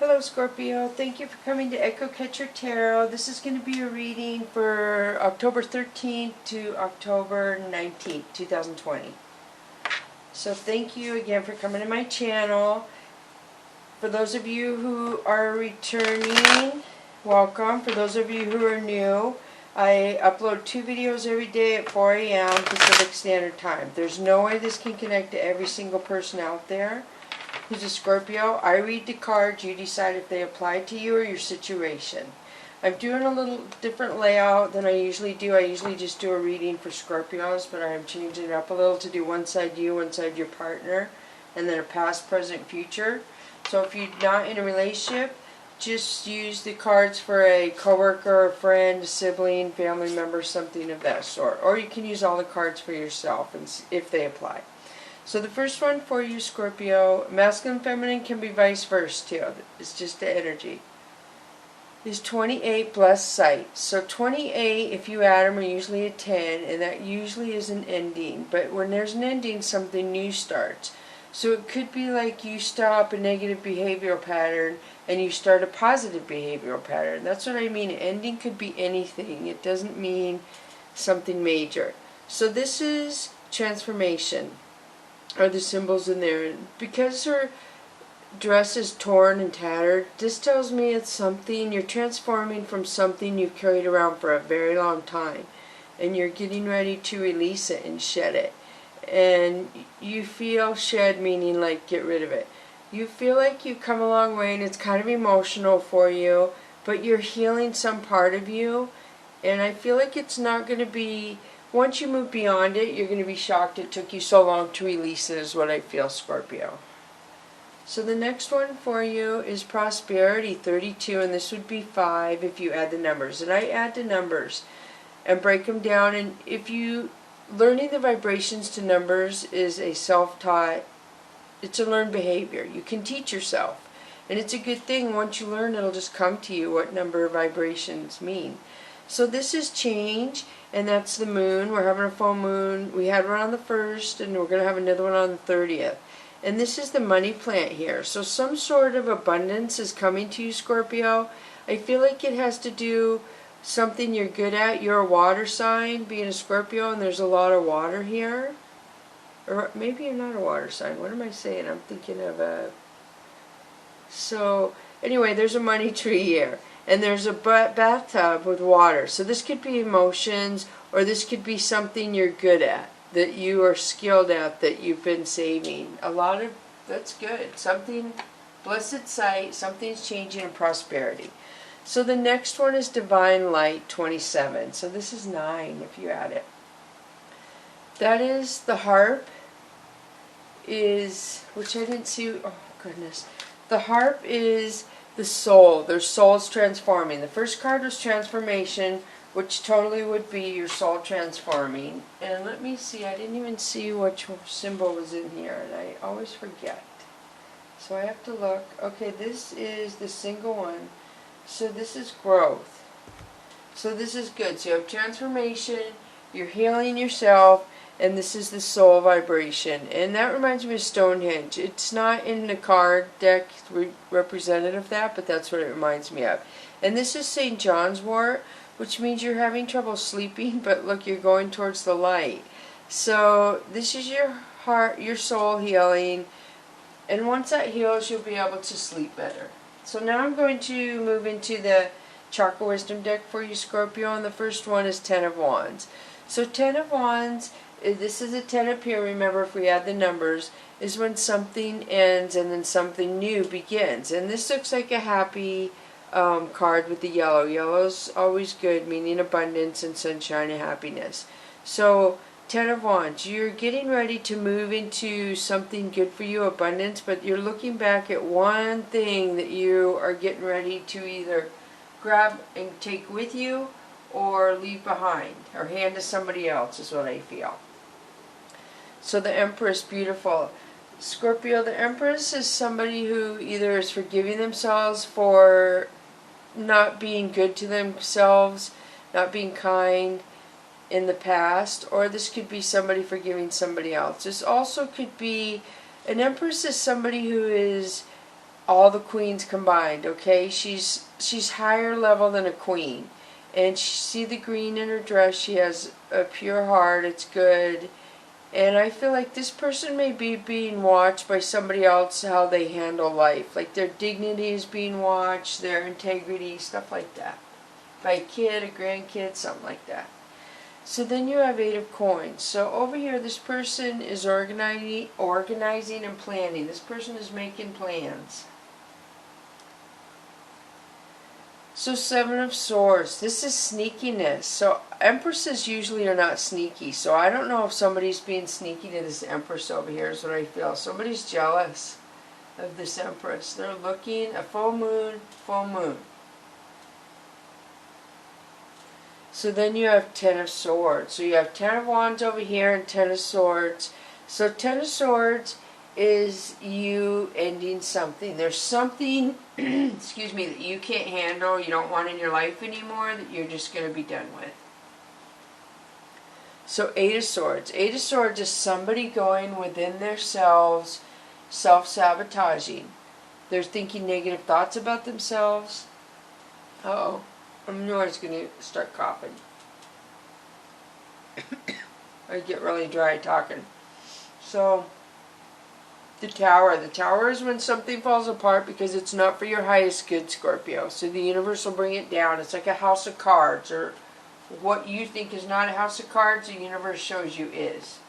Hello Scorpio, thank you for coming to Echo Catcher Tarot. This is going to be a reading for October 13th to October 19th, 2020. So thank you again for coming to my channel. For those of you who are returning, welcome. For those of you who are new, I upload 2 videos every day at 4 a.m. Pacific Standard Time. There's no way this can connect to every single person out there who's a Scorpio. I read the cards, you decide if they apply to you or your situation. I'm doing a little different layout than I usually do. I usually just do a reading for Scorpios, but I'm changing it up a little to do one side you, one side your partner, and then a past, present, future. So if you're not in a relationship, just use the cards for a coworker, a friend, a sibling, family member, something of that sort. Or you can use all the cards for yourself and if they apply. So the first one for you, Scorpio, masculine and feminine can be vice versa too. It's just the energy. Is 28 plus sight. So 28, if you add them, are usually a 10, and that usually is an ending. But when there's an ending, something new starts. So it could be like you stop a negative behavioral pattern and you start a positive behavioral pattern. That's what I mean. Ending could be anything. It doesn't mean something major. So this is transformation. Are the symbols in there. And because her dress is torn and tattered, this tells me it's something you're transforming from something you've carried around for a very long time, and you're getting ready to release it and shed it. And you feel shed meaning like get rid of it. You feel like you've come a long way and it's kind of emotional for you, but you're healing some part of you, and I feel like it's not going to be, once you move beyond it, you're going to be shocked it took you so long to release it, is what I feel, Scorpio. So the next one for you is prosperity, 32, and this would be 5 if you add the numbers. And I add the numbers and break them down. And if you, learning the vibrations to numbers is a self-taught, it's a learned behavior. You can teach yourself. And it's a good thing. Once you learn, it'll just come to you what number of vibrations mean. So this is change, and that's the moon. We're having a full moon. We had one on the 1st, and we're going to have another one on the 30th. And this is the money plant here. So some sort of abundance is coming to you, Scorpio. I feel like it has to do something you're good at. You're a water sign, being a Scorpio, and there's a lot of water here. Or maybe you're not a water sign. What am I saying? I'm thinking of a... So, anyway, there's a money tree here. And there's a bathtub with water. So this could be emotions, or this could be something you're good at, that you are skilled at, that you've been saving. A lot of, that's good. Something, blessed sight, something's changing in prosperity. So the next one is divine light, 27. So this is 9 if you add it. That is the harp, is, which I didn't see, oh goodness. The harp is the soul. Their soul's transforming. The first card was transformation, which totally would be your soul transforming. And let me see, I didn't even see which symbol was in here, and I always forget. So I have to look. Okay, this is the single one. So this is growth. So this is good. So you have transformation, you're healing yourself, and this is the soul vibration. And that reminds me of Stonehenge. It's not in the card deck representative of that, but that's what it reminds me of. And this is St. John's wort, which means you're having trouble sleeping, but look, you're going towards the light. So this is your heart, your soul healing, and once that heals, you'll be able to sleep better. So now I'm going to move into the Chakra Wisdom deck for you, Scorpio, and the first one is 10 of Wands. So 10 of Wands, this is a 10 up here, remember if we add the numbers, is when something ends and then something new begins. And this looks like a happy card with the yellow. Yellow's always good, meaning abundance and sunshine and happiness. So 10 of Wands, you're getting ready to move into something good for you, abundance, but you're looking back at one thing that you are getting ready to either grab and take with you or leave behind or hand to somebody else, is what I feel. So the Empress, beautiful. Scorpio, the Empress is somebody who either is forgiving themselves for not being good to themselves, not being kind in the past, or this could be somebody forgiving somebody else. This also could be, an Empress is somebody who is all the queens combined, okay? She's higher level than a queen. And see the green in her dress, she has a pure heart, it's good. And I feel like this person may be being watched by somebody else, how they handle life. Like their dignity is being watched, their integrity, stuff like that. By a kid, a grandkid, something like that. So then you have 8 of coins. So over here, this person is organizing and planning. This person is making plans. So 7 of swords. This is sneakiness. So empresses usually are not sneaky. So I don't know if somebody's being sneaky to this empress over here is what I feel. Somebody's jealous of this empress. They're looking, a full moon, full moon. So then you have 10 of swords. So you have 10 of wands over here and 10 of swords. So 10 of swords is you ending something. There's something, excuse me, that you can't handle, you don't want in your life anymore, that you're just going to be done with. So 8 of swords. 8 of swords is somebody going within themselves, self-sabotaging. They're thinking negative thoughts about themselves. Uh-oh. I know I was going to start coughing. I get really dry talking. So, the tower. The tower is when something falls apart because it's not for your highest good, Scorpio. So the universe will bring it down. It's like a house of cards, or what you think is not a house of cards, the universe shows you is.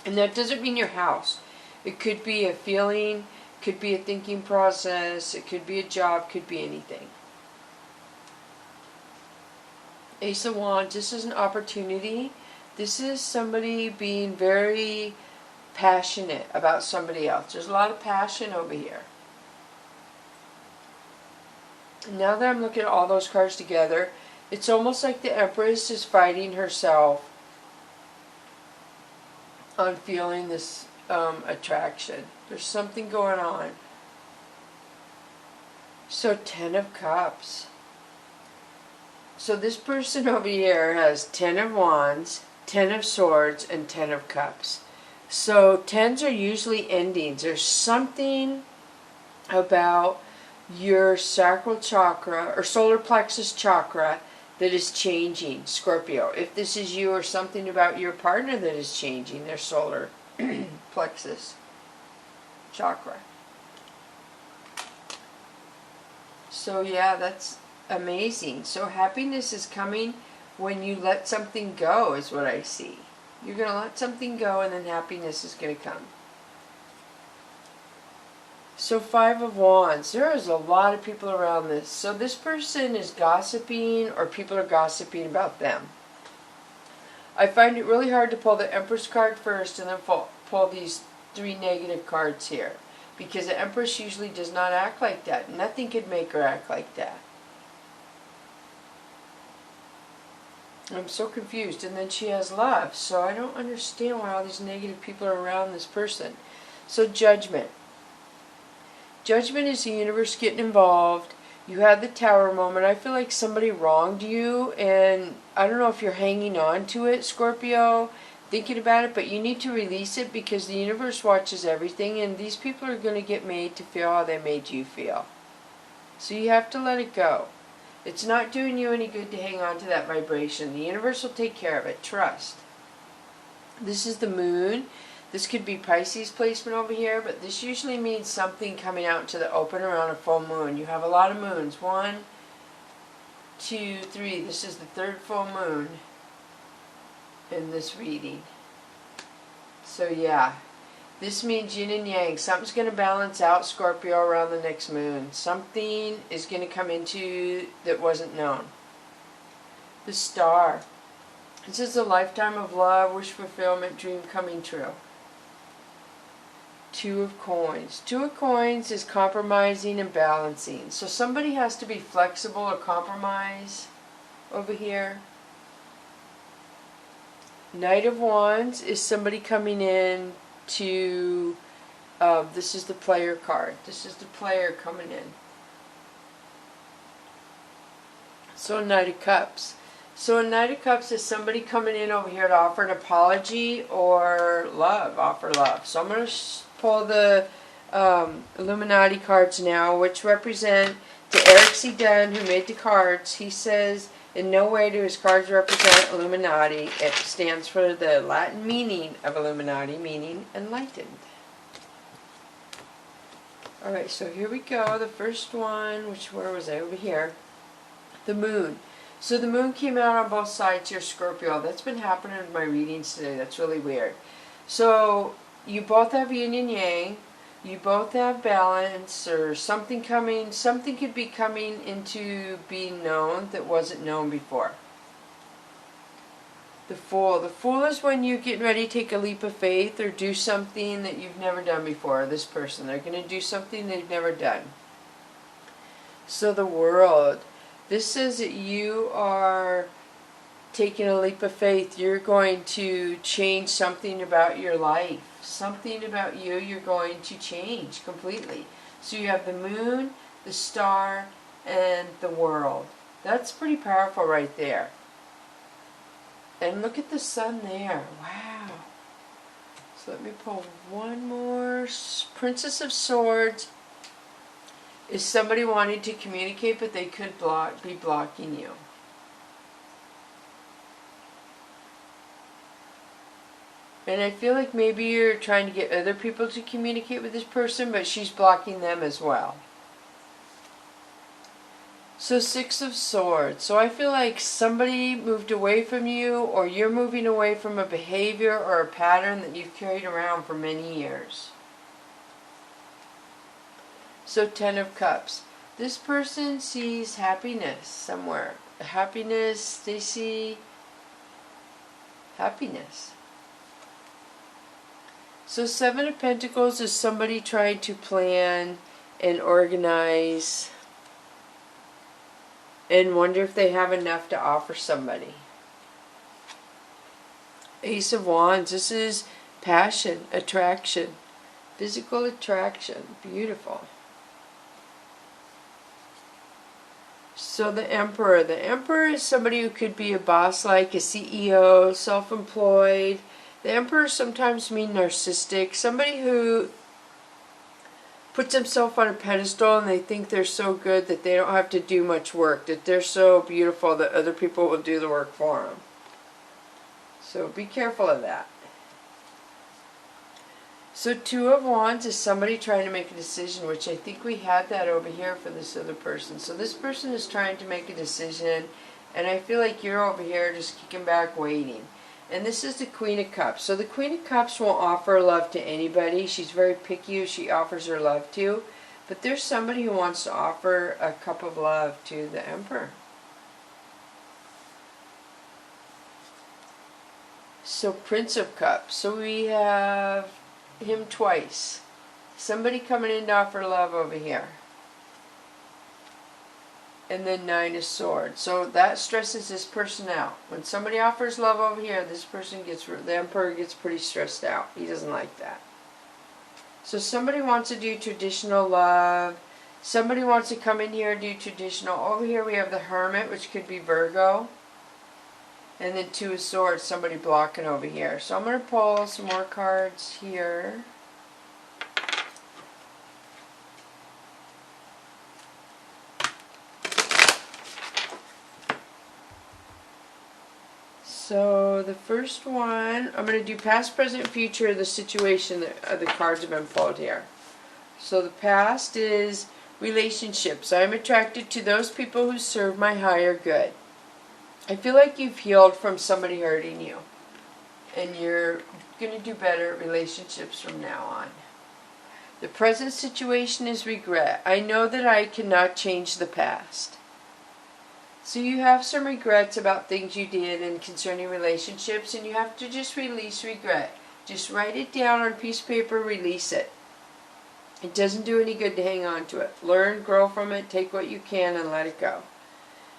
And that doesn't mean your house. It could be a feeling, could be a thinking process, it could be a job, could be anything. Ace of Wands, this is an opportunity. This is somebody being very passionate about somebody else. There's a lot of passion over here. Now that I'm looking at all those cards together, it's almost like the Empress is fighting herself on feeling this attraction. There's something going on. So 10 of Cups. So this person over here has 10 of Wands, 10 of Swords, and 10 of Cups. So 10s are usually endings. There's something about your sacral chakra or solar plexus chakra that is changing, Scorpio. If this is you, or something about your partner that is changing their solar plexus chakra. So yeah, that's amazing. So happiness is coming when you let something go, is what I see. You're going to let something go, and then happiness is going to come. So 5 of Wands. There is a lot of people around this. So this person is gossiping, or people are gossiping about them. I find it really hard to pull the Empress card first and then pull these 3 negative cards here. Because the Empress usually does not act like that. Nothing could make her act like that. I'm so confused. And then she has love. So I don't understand why all these negative people are around this person. So Judgment. Judgment is the universe getting involved. You had the Tower moment. I feel like somebody wronged you, and I don't know if you're hanging on to it, Scorpio, thinking about it, but you need to release it, because the universe watches everything, and these people are going to get made to feel how they made you feel. So you have to let it go. It's not doing you any good to hang on to that vibration. The universe will take care of it. Trust. This is the Moon. This could be Pisces placement over here, but this usually means something coming out to the open around a full moon. You have a lot of moons. 1, 2, 3. This is the 3rd full moon in this reading. So yeah, this means yin and yang. Something's going to balance out, Scorpio, around the next moon. Something is going to come into that wasn't known. The Star. This is a lifetime of love, wish fulfillment, dream coming true. 2 of Coins. 2 of Coins is compromising and balancing. So somebody has to be flexible or compromise over here. Knight of Wands is somebody coming in to, this is the player card. This is the player coming in. So Knight of Cups. So a Knight of Cups is somebody coming in over here to offer an apology or love, offer love. So I'm going to pull the Illuminati cards now, which represent to Eric C. Dunn, who made the cards. He says in no way do his cards represent Illuminati. It stands for the Latin meaning of Illuminati, meaning enlightened. Alright, so here we go. The first one, where was I? Over here. The moon. So the moon came out on both sides here, Scorpio. That's been happening in my readings today. That's really weird. So you both have yin and yang. You both have balance, or something coming. Something could be coming into being known that wasn't known before. The Fool. The Fool is when you're getting ready to take a leap of faith or do something that you've never done before. This person, they're going to do something they've never done. So the World. This says that you are taking a leap of faith. You're going to change something about your life. Something about you you're going to change completely. So you have the moon, the star, and the world. That's pretty powerful right there. And look at the sun there. Wow. So let me pull one more. Princess of Swords is somebody wanting to communicate, but they could be blocking you. And I feel like maybe you're trying to get other people to communicate with this person, but she's blocking them as well. So Six of Swords. So I feel like somebody moved away from you, or you're moving away from a behavior or a pattern that you've carried around for many years. So Ten of Cups. This person sees happiness somewhere. Happiness, they see happiness. So Seven of Pentacles is somebody trying to plan and organize and wonder if they have enough to offer somebody. Ace of Wands. This is passion, attraction, physical attraction. Beautiful. So the Emperor. The Emperor is somebody who could be a boss, like a CEO, self-employed. The Emperor sometimes means narcissistic. Somebody who puts themselves on a pedestal and they think they're so good that they don't have to do much work. That they're so beautiful that other people will do the work for them. So be careful of that. So Two of Wands is somebody trying to make a decision, which I think we had that over here for this other person. So this person is trying to make a decision, and I feel like you're over here just kicking back waiting. And this is the Queen of Cups. So the Queen of Cups won't offer love to anybody. She's very picky who she offers her love to. But there's somebody who wants to offer a cup of love to the Emperor. So Prince of Cups. So we have him twice. Somebody coming in to offer love over here. And then Nine of Swords. So that stresses this person out. When somebody offers love over here, this person the Emperor gets pretty stressed out. He doesn't like that. So somebody wants to do traditional love. Somebody wants to come in here and do traditional. Over here we have the Hermit, which could be Virgo. And then Two of Swords, somebody blocking over here. So I'm going to pull some more cards here. So the first one, I'm going to do past, present, future, the situation that the cards have been pulled here. So the past is relationships. I'm attracted to those people who serve my higher good. I feel like you've healed from somebody hurting you. And you're going to do better at relationships from now on. The present situation is regret. I know that I cannot change the past. So you have some regrets about things you did and concerning relationships, and you have to just release regret. Just write it down on a piece of paper, release it. It doesn't do any good to hang on to it. Learn, grow from it, take what you can, and let it go.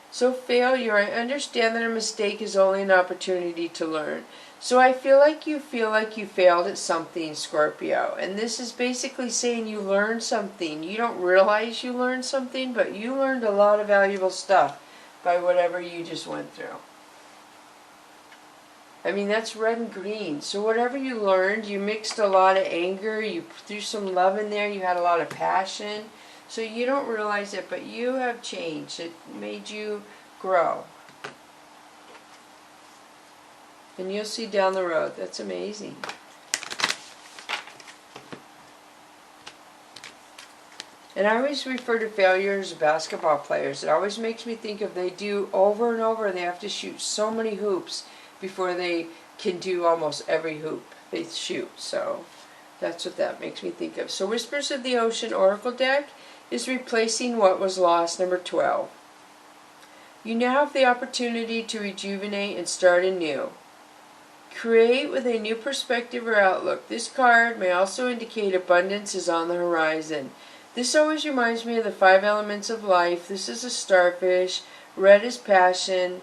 So failure, I understand that a mistake is only an opportunity to learn. So I feel like you failed at something, Scorpio. And this is basically saying you learned something. You don't realize you learned something, but you learned a lot of valuable stuff by whatever you just went through. I mean, that's red and green. So whatever you learned, you mixed a lot of anger, you threw some love in there, you had a lot of passion. So you don't realize it, but you have changed. It made you grow. And you'll see down the road. That's amazing. And I always refer to failures as basketball players. It always makes me think of they do over and over, and they have to shoot so many hoops before they can do almost every hoop they shoot. So that's what that makes me think of. So Whispers of the Ocean Oracle deck is replacing what was lost, number 12. You now have the opportunity to rejuvenate and start anew. Create with a new perspective or outlook. This card may also indicate abundance is on the horizon. This always reminds me of the 5 elements of life. This is a starfish. Red is passion.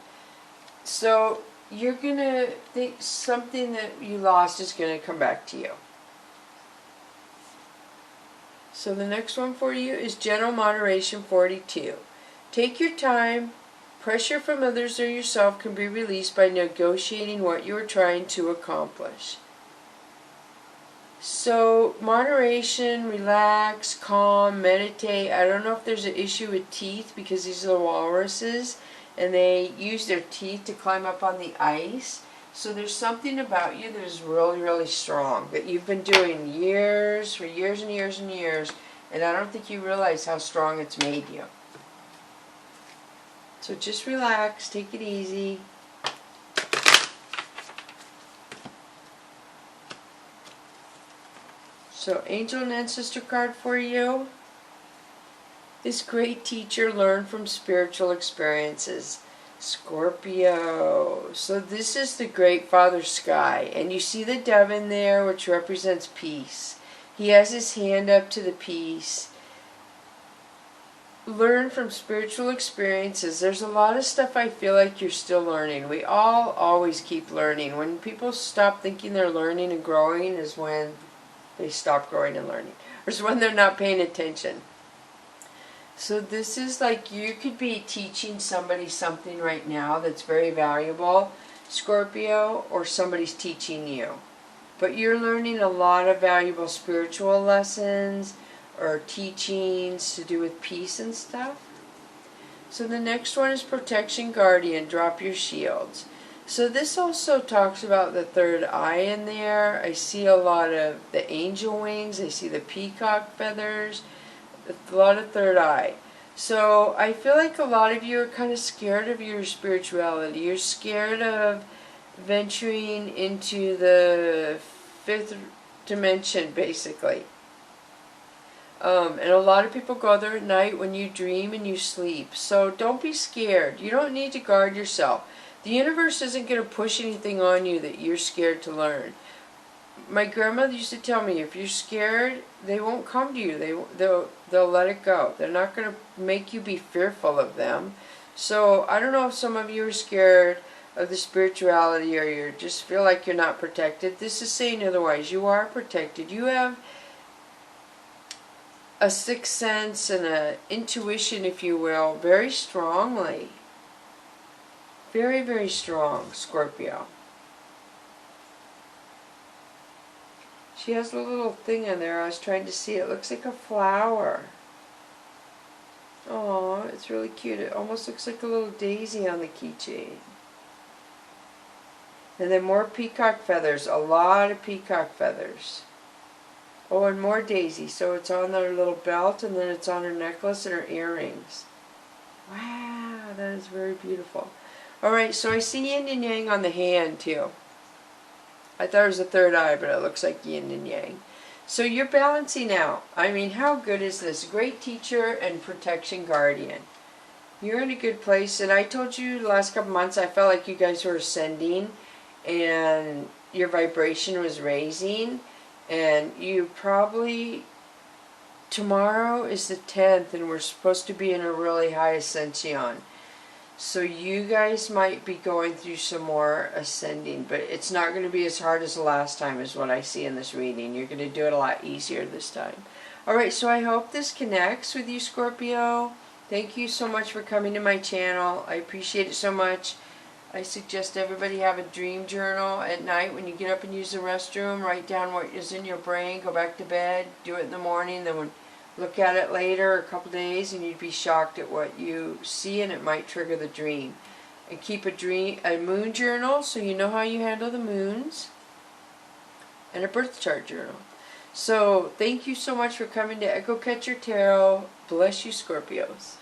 So you're going to think something that you lost is going to come back to you. So the next one for you is General Moderation 42. Take your time. Pressure from others or yourself can be released by negotiating what you are trying to accomplish. So moderation, relax, calm, meditate. I don't know if there's an issue with teeth because these are the walruses and they use their teeth to climb up on the ice. So there's something about you that is really, really strong that you've been doing for years and years and years, and I don't think you realize how strong it's made you. So just relax, take it easy. So Angel and Ancestor card for you. This great teacher learned from spiritual experiences. Scorpio. So this is the great Father Sky. And you see the dove in there, which represents peace. He has his hand up to the peace. Learn from spiritual experiences. There's a lot of stuff I feel like you're still learning. We all always keep learning. When people stop thinking they're learning and growing is when they stop growing and learning. Or it's when they're not paying attention. So this is like you could be teaching somebody something right now that's very valuable, Scorpio, or somebody's teaching you. But you're learning a lot of valuable spiritual lessons or teachings to do with peace and stuff. So the next one is Protection Guardian, drop your shields. So this also talks about the third eye in there. I see a lot of the angel wings, I see the peacock feathers, a lot of third eye. So I feel like a lot of you are kind of scared of your spirituality. You're scared of venturing into the 5th dimension, basically. And a lot of people go there at night when you dream and you sleep. So don't be scared. You don't need to guard yourself. The universe isn't going to push anything on you that you're scared to learn. My grandmother used to tell me, if you're scared, they won't come to you. They'll let it go. They're not going to make you be fearful of them. So I don't know if some of you are scared of the spirituality or you just feel like you're not protected. This is saying otherwise. You are protected. You have a sixth sense and an intuition, if you will, very strongly. Very, very strong, Scorpio. She has a little thing in there. I was trying to see. It looks like a flower. Oh, it's really cute. It almost looks like a little daisy on the keychain. And then more peacock feathers. A lot of peacock feathers. Oh, and more daisy. So it's on her little belt, and then it's on her necklace and her earrings. Wow, that is very beautiful. Alright, so I see yin and yang on the hand too. I thought it was a third eye, but it looks like yin and yang. So you're balancing out. I mean, how good is this? Great teacher and protection guardian. You're in a good place. And I told you the last couple months I felt like you guys were ascending and your vibration was raising. And you probably... Tomorrow is the 10th and we're supposed to be in a really high ascension. So you guys might be going through some more ascending, but it's not going to be as hard as the last time is what I see in this reading. You're going to do it a lot easier this time. Alright, so I hope this connects with you, Scorpio. Thank you so much for coming to my channel. I appreciate it so much. I suggest everybody have a dream journal at night when you get up and use the restroom. Write down what is in your brain, go back to bed, do it in the morning, then look at it later, a couple days, and you'd be shocked at what you see, and it might trigger the dream. And keep a moon journal so you know how you handle the moons, and a birth chart journal. So thank you so much for coming to Echo Catcher Tarot. Bless you, Scorpios.